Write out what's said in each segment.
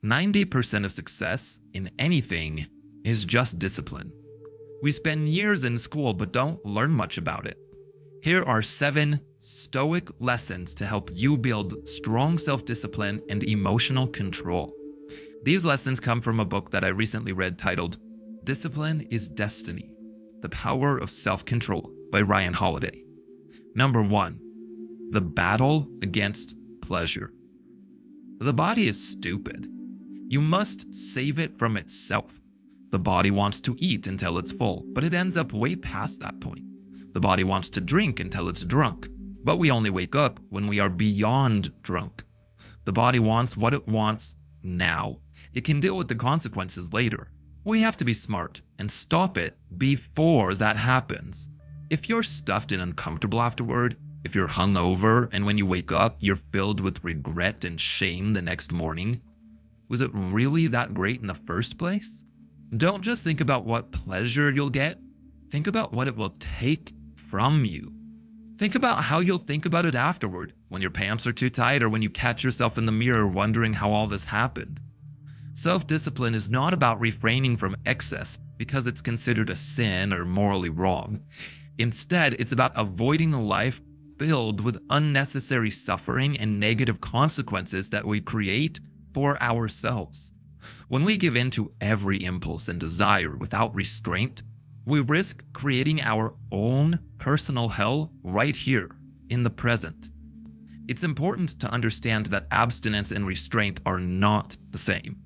90% of success in anything is just discipline. We spend years in school but don't learn much about it. Here are 7 Stoic lessons to help you build strong self-discipline and emotional control. These lessons come from a book that I recently read titled Discipline is Destiny: The Power of Self-Control by Ryan Holiday. Number 1. The battle against pleasure. The body is stupid. You must save it from itself. The body wants to eat until it's full, but it ends up way past that point. The body wants to drink until it's drunk, but we only wake up when we are beyond drunk. The body wants what it wants now. It can deal with the consequences later. We have to be smart and stop it before that happens. If you're stuffed and uncomfortable afterward, if you're hungover and when you wake up you're filled with regret and shame the next morning, was it really that great in the first place? Don't just think about what pleasure you'll get. Think about what it will take from you. Think about how you'll think about it afterward, when your pants are too tight or when you catch yourself in the mirror wondering how all this happened. Self-discipline is not about refraining from excess because it's considered a sin or morally wrong. Instead, it's about avoiding a life filled with unnecessary suffering and negative consequences that we create for ourselves. When we give in to every impulse and desire without restraint, we risk creating our own personal hell right here in the present. It's important to understand that abstinence and restraint are not the same.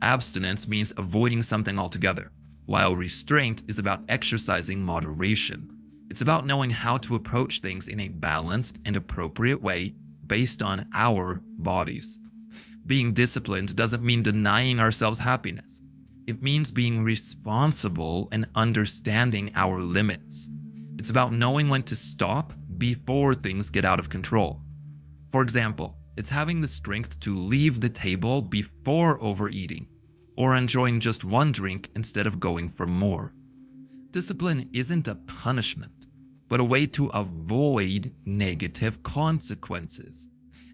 Abstinence means avoiding something altogether, while restraint is about exercising moderation. It's about knowing how to approach things in a balanced and appropriate way based on our bodies. Being disciplined doesn't mean denying ourselves happiness. It means being responsible and understanding our limits. It's about knowing when to stop before things get out of control. For example, it's having the strength to leave the table before overeating, or enjoying just one drink instead of going for more. Discipline isn't a punishment, but a way to avoid negative consequences.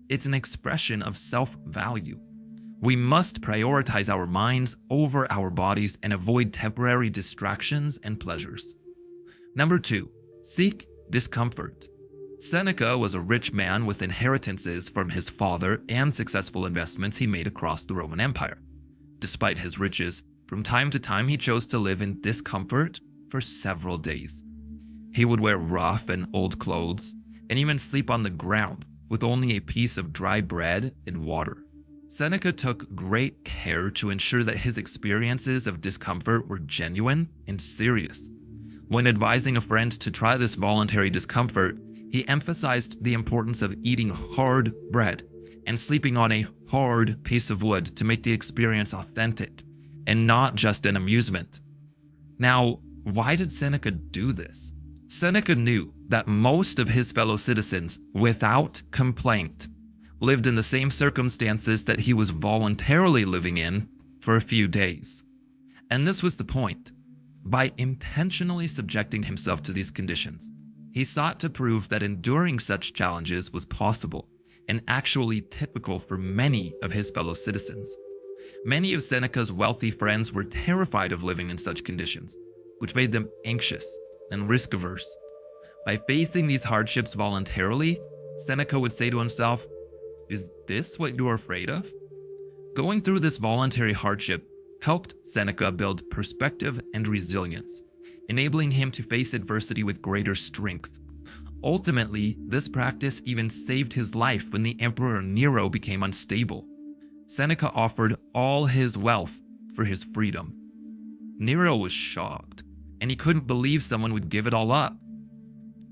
It's an expression of self-value. We must prioritize our minds over our bodies and avoid temporary distractions and pleasures. Number 2, seek discomfort. Seneca was a rich man with inheritances from his father and successful investments he made across the Roman Empire. Despite his riches, from time to time he chose to live in discomfort for several days. He would wear rough and old clothes and even sleep on the ground with only a piece of dry bread and water. Seneca took great care to ensure that his experiences of discomfort were genuine and serious. When advising a friend to try this voluntary discomfort, he emphasized the importance of eating hard bread and sleeping on a hard piece of wood to make the experience authentic and not just an amusement. Now, why did Seneca do this? Seneca knew that most of his fellow citizens, without complaint, lived in the same circumstances that he was voluntarily living in for a few days. And this was the point. By intentionally subjecting himself to these conditions, he sought to prove that enduring such challenges was possible and actually typical for many of his fellow citizens. Many of Seneca's wealthy friends were terrified of living in such conditions, which made them anxious and risk-averse. By facing these hardships voluntarily, Seneca would say to himself, "Is this what you are afraid of?" Going through this voluntary hardship helped Seneca build perspective and resilience, enabling him to face adversity with greater strength. Ultimately, this practice even saved his life when the Emperor Nero became unstable. Seneca offered all his wealth for his freedom. Nero was shocked, and he couldn't believe someone would give it all up.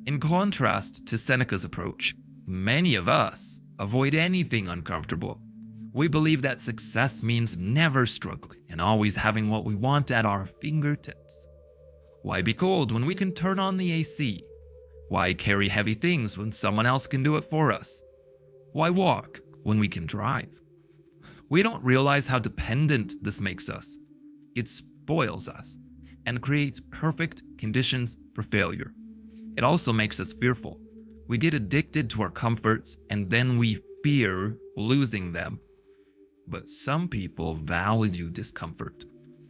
In contrast to Seneca's approach, many of us avoid anything uncomfortable. We believe that success means never struggling and always having what we want at our fingertips. Why be cold when we can turn on the AC? Why carry heavy things when someone else can do it for us? Why walk when we can drive? We don't realize how dependent this makes us. It spoils us and creates perfect conditions for failure. It also makes us fearful. We get addicted to our comforts and then we fear losing them. But some people value discomfort.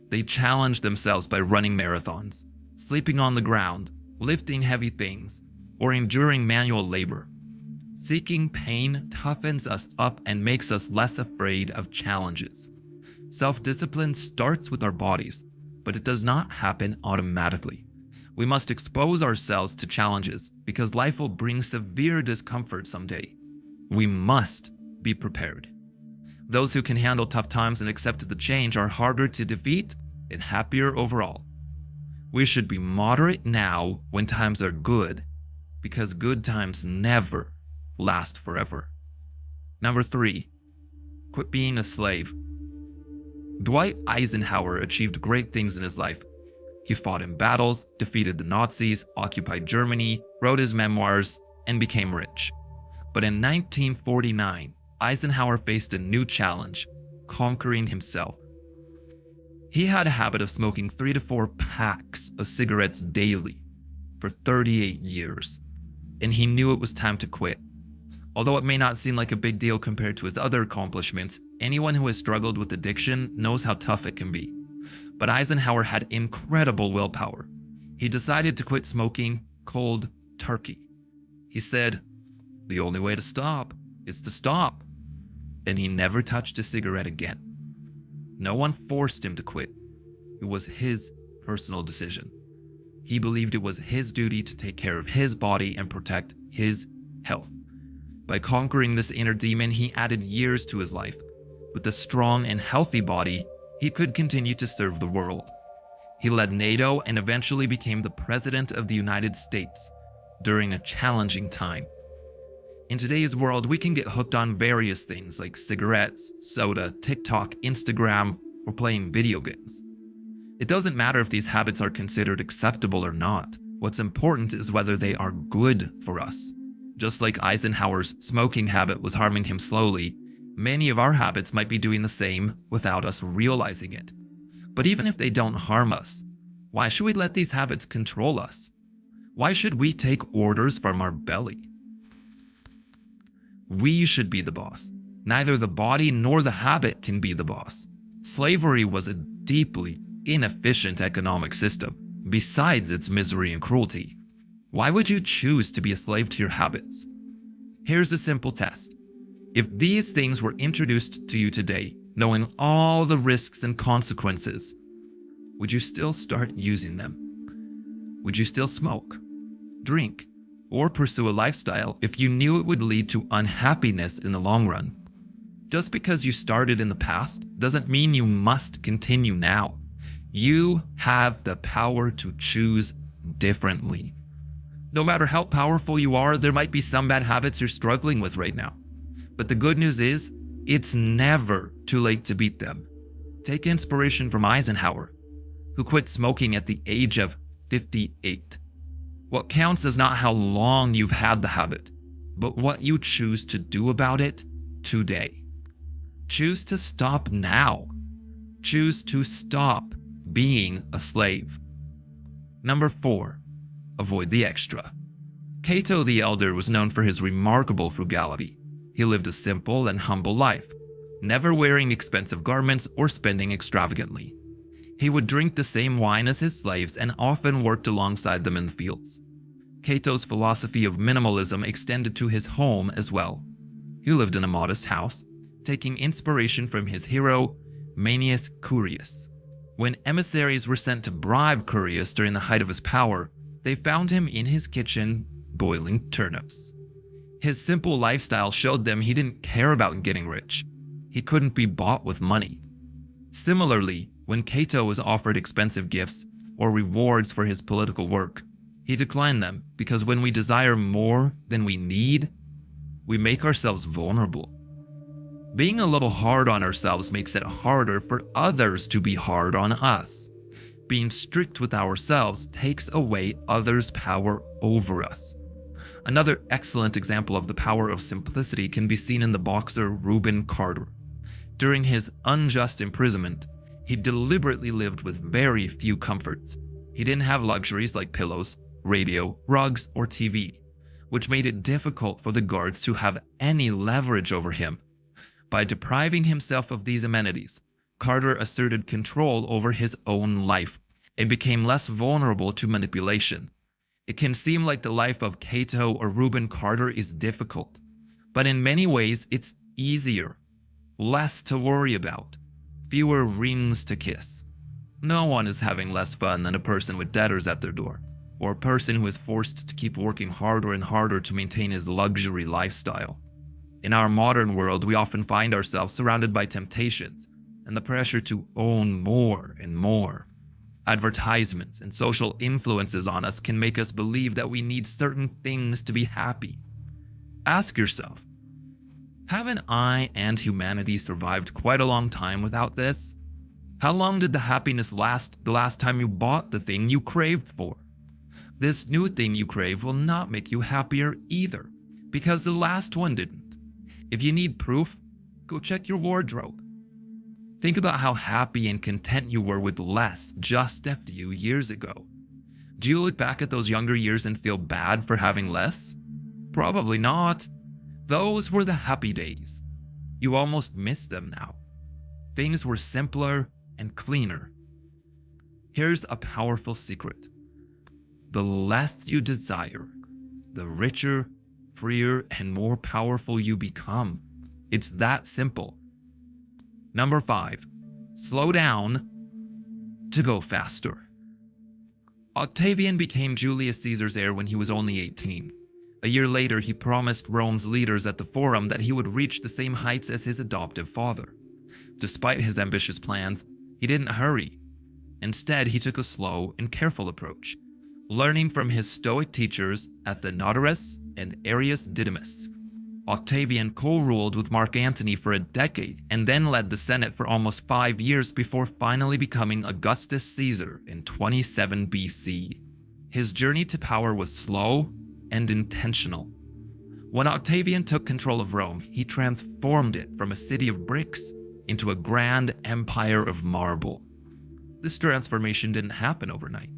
They challenge themselves by running marathons, sleeping on the ground, lifting heavy things, or enduring manual labor. Seeking pain toughens us up and makes us less afraid of challenges. Self-discipline starts with our bodies, but it does not happen automatically. We must expose ourselves to challenges because life will bring severe discomfort someday. We must be prepared. Those who can handle tough times and accept the change are harder to defeat and happier overall. We should be moderate now when times are good, because good times never last forever. Number 3, quit being a slave. Dwight Eisenhower achieved great things in his life. He fought in battles, defeated the Nazis, occupied Germany, wrote his memoirs, and became rich. But in 1949, Eisenhower faced a new challenge, conquering himself. He had a habit of smoking 3 to 4 packs of cigarettes daily for 38 years, and he knew it was time to quit. Although it may not seem like a big deal compared to his other accomplishments, anyone who has struggled with addiction knows how tough it can be. But Eisenhower had incredible willpower. He decided to quit smoking cold turkey. He said, "The only way to stop is to stop." And he never touched a cigarette again. No one forced him to quit. It was his personal decision. He believed it was his duty to take care of his body and protect his health. By conquering this inner demon, he added years to his life. With a strong and healthy body, he could continue to serve the world. He led NATO and eventually became the President of the United States during a challenging time. In today's world, we can get hooked on various things like cigarettes, soda, TikTok, Instagram, or playing video games. It doesn't matter if these habits are considered acceptable or not. What's important is whether they are good for us. Just like Eisenhower's smoking habit was harming him slowly, many of our habits might be doing the same without us realizing it. But even if they don't harm us, why should we let these habits control us? Why should we take orders from our belly? We should be the boss. Neither the body nor the habit can be the boss. Slavery was a deeply inefficient economic system, besides its misery and cruelty. Why would you choose to be a slave to your habits? Here's a simple test. If these things were introduced to you today, knowing all the risks and consequences, would you still start using them? Would you still smoke, drink, or pursue a lifestyle if you knew it would lead to unhappiness in the long run? Just because you started in the past doesn't mean you must continue now. You have the power to choose differently. No matter how powerful you are, there might be some bad habits you're struggling with right now. But the good news is, it's never too late to beat them. Take inspiration from Eisenhower, who quit smoking at the age of 58. What counts is not how long you've had the habit, but what you choose to do about it today. Choose to stop now. Choose to stop being a slave. Number 4, avoid the extra. Cato the Elder was known for his remarkable frugality. He lived a simple and humble life, never wearing expensive garments or spending extravagantly. He would drink the same wine as his slaves and often worked alongside them in the fields. Cato's philosophy of minimalism extended to his home as well. He lived in a modest house, taking inspiration from his hero, Manius Curius. When emissaries were sent to bribe Curius during the height of his power, they found him in his kitchen boiling turnips. His simple lifestyle showed them he didn't care about getting rich. He couldn't be bought with money. Similarly, when Cato was offered expensive gifts or rewards for his political work, he declined them because when we desire more than we need, we make ourselves vulnerable. Being a little hard on ourselves makes it harder for others to be hard on us. Being strict with ourselves takes away others' power over us. Another excellent example of the power of simplicity can be seen in the boxer Reuben Carter. During his unjust imprisonment, he deliberately lived with very few comforts. He didn't have luxuries like pillows, radio, rugs, or TV, which made it difficult for the guards to have any leverage over him. By depriving himself of these amenities, Carter asserted control over his own life and became less vulnerable to manipulation. It can seem like the life of Cato or Reuben Carter is difficult, but in many ways it's easier, less to worry about, fewer rings to kiss. No one is having less fun than a person with debtors at their door, or a person who is forced to keep working harder and harder to maintain his luxury lifestyle. In our modern world, we often find ourselves surrounded by temptations and the pressure to own more and more. Advertisements and social influences on us can make us believe that we need certain things to be happy. Ask yourself, haven't I and humanity survived quite a long time without this? How long did the happiness last the last time you bought the thing you craved for? This new thing you crave will not make you happier either, because the last one didn't. If you need proof, go check your wardrobe. Think about how happy and content you were with less just a few years ago. Do you look back at those younger years and feel bad for having less? Probably not. Those were the happy days. You almost miss them now. Things were simpler and cleaner. Here's a powerful secret. The less you desire, the richer, freer, and more powerful you become. It's that simple. Number 5, slow down to go faster. Octavian became Julius Caesar's heir when he was only 18. A year later, he promised Rome's leaders at the Forum that he would reach the same heights as his adoptive father. Despite his ambitious plans, he didn't hurry. Instead, he took a slow and careful approach, learning from his Stoic teachers Athenodorus and Arrius Didymus. Octavian co-ruled with Mark Antony for a decade and then led the Senate for almost 5 years before finally becoming Augustus Caesar in 27 BC. His journey to power was slow and intentional. When Octavian took control of Rome, he transformed it from a city of bricks into a grand empire of marble. This transformation didn't happen overnight.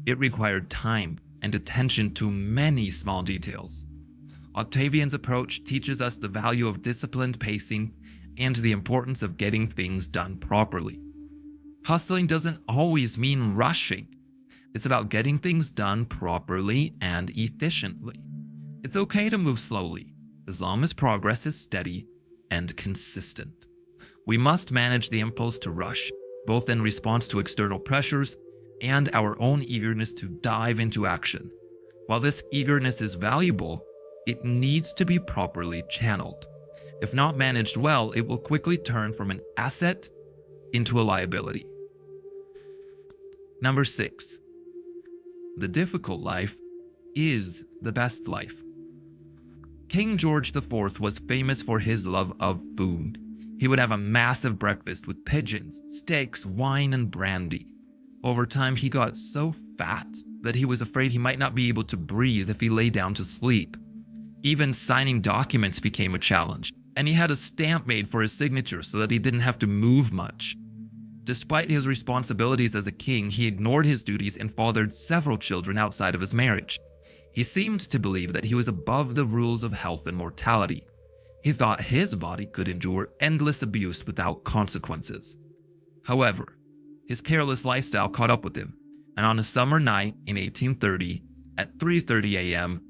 It required time and attention to many small details. Octavian's approach teaches us the value of disciplined pacing and the importance of getting things done properly. Hustling doesn't always mean rushing. It's about getting things done properly and efficiently. It's okay to move slowly, as long as progress is steady and consistent. We must manage the impulse to rush, both in response to external pressures and our own eagerness to dive into action. While this eagerness is valuable, it needs to be properly channeled. If not managed well, it will quickly turn from an asset into a liability. Number 6. The difficult life is the best life. King George IV was famous for his love of food. He would have a massive breakfast with pigeons, steaks, wine, and brandy. Over time, he got so fat that he was afraid he might not be able to breathe if he lay down to sleep. Even signing documents became a challenge, and he had a stamp made for his signature so that he didn't have to move much. Despite his responsibilities as a king, he ignored his duties and fathered several children outside of his marriage. He seemed to believe that he was above the rules of health and mortality. He thought his body could endure endless abuse without consequences. However, his careless lifestyle caught up with him, and on a summer night in 1830, at 3:30 a.m.,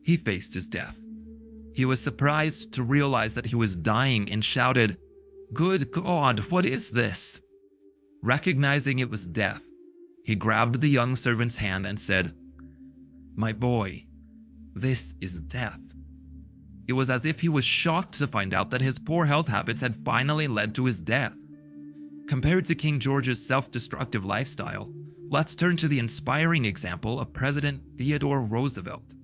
he faced his death. He was surprised to realize that he was dying and shouted, "Good God, what is this?" Recognizing it was death, he grabbed the young servant's hand and said, "My boy, this is death." It was as if he was shocked to find out that his poor health habits had finally led to his death. Compared to King George's self-destructive lifestyle, let's turn to the inspiring example of President Theodore Roosevelt.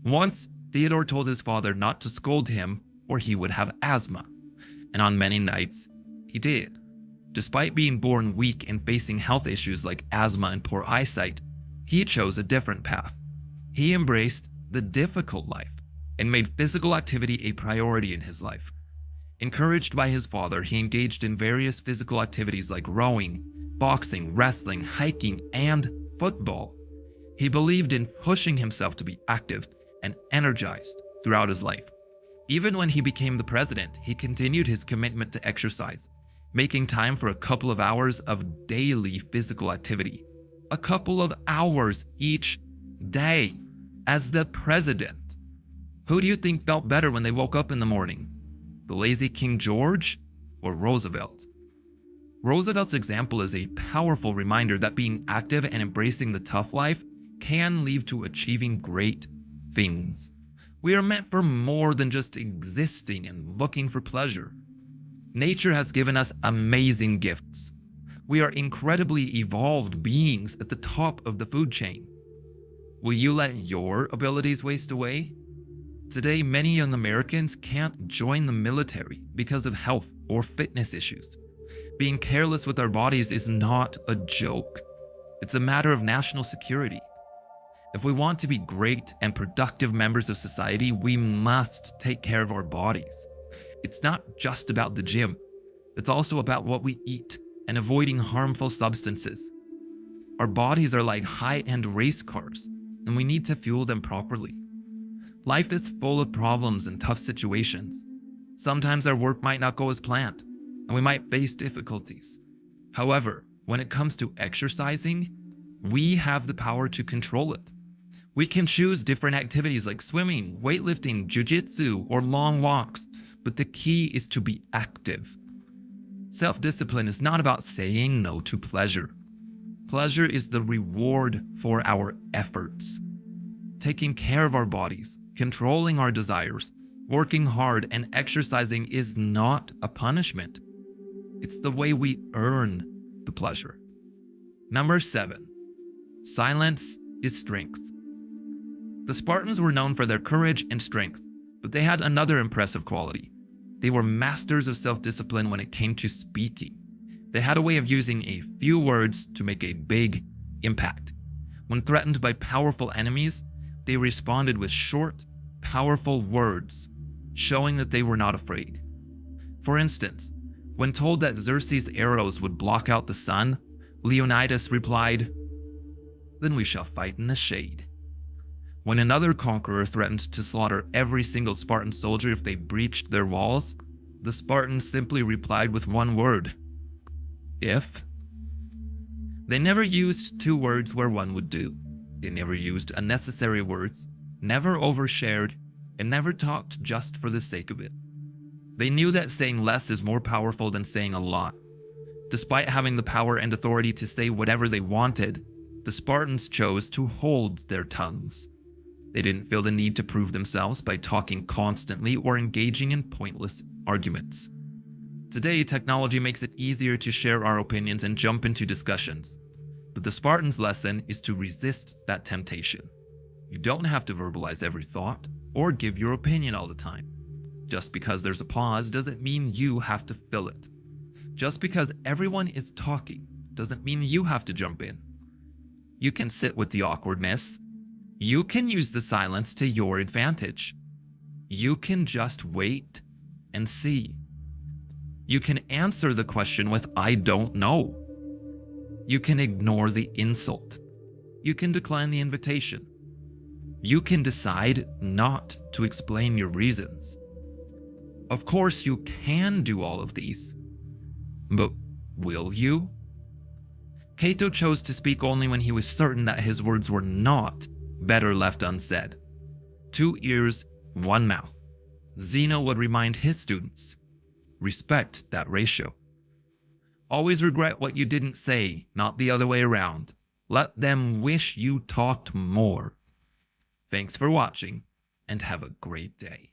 Once, Theodore told his father not to scold him or he would have asthma, and on many nights, he did. Despite being born weak and facing health issues like asthma and poor eyesight, he chose a different path. He embraced the difficult life and made physical activity a priority in his life. Encouraged by his father, he engaged in various physical activities like rowing, boxing, wrestling, hiking, and football. He believed in pushing himself to be active and energized throughout his life. Even when he became the president, he continued his commitment to exercise, making time for a couple of hours of daily physical activity. A couple of hours each day as the president. Who do you think felt better when they woke up in the morning? The lazy King George or Roosevelt? Roosevelt's example is a powerful reminder that being active and embracing the tough life can lead to achieving great things. We are meant for more than just existing and looking for pleasure. Nature has given us amazing gifts. We are incredibly evolved beings at the top of the food chain. Will you let your abilities waste away? Today, many young Americans can't join the military because of health or fitness issues. Being careless with our bodies is not a joke. It's a matter of national security. If we want to be great and productive members of society, we must take care of our bodies. It's not just about the gym. It's also about what we eat and avoiding harmful substances. Our bodies are like high-end race cars, and we need to fuel them properly. Life is full of problems and tough situations. Sometimes our work might not go as planned, and we might face difficulties. However, when it comes to exercising, we have the power to control it. We can choose different activities like swimming, weightlifting, jiu-jitsu, or long walks, but the key is to be active. Self-discipline is not about saying no to pleasure. Pleasure is the reward for our efforts. Taking care of our bodies, controlling our desires, working hard, and exercising is not a punishment. It's the way we earn the pleasure. Number 7. Silence is strength. The Spartans were known for their courage and strength, but they had another impressive quality. They were masters of self-discipline when it came to speaking. They had a way of using a few words to make a big impact. When threatened by powerful enemies, they responded with short, powerful words, showing that they were not afraid. For instance, when told that Xerxes' arrows would block out the sun, Leonidas replied, "Then we shall fight in the shade." When another conqueror threatened to slaughter every single Spartan soldier if they breached their walls, the Spartans simply replied with one word: "If." They never used two words where one would do. They never used unnecessary words, never overshared, and never talked just for the sake of it. They knew that saying less is more powerful than saying a lot. Despite having the power and authority to say whatever they wanted, the Spartans chose to hold their tongues. They didn't feel the need to prove themselves by talking constantly or engaging in pointless arguments. Today, technology makes it easier to share our opinions and jump into discussions. But the Spartans' lesson is to resist that temptation. You don't have to verbalize every thought or give your opinion all the time. Just because there's a pause doesn't mean you have to fill it. Just because everyone is talking doesn't mean you have to jump in. You can sit with the awkwardness. You can use the silence to your advantage. You can just wait and see. You can answer the question with "I don't know." You can ignore the insult. You can decline the invitation. You can decide not to explain your reasons. Of course, you can do all of these. But will you? Cato chose to speak only when he was certain that his words were not better left unsaid. 2 ears, 1 mouth. Zeno would remind his students, respect that ratio. Always regret what you didn't say, not the other way around. Let them wish you talked more. Thanks for watching, and have a great day.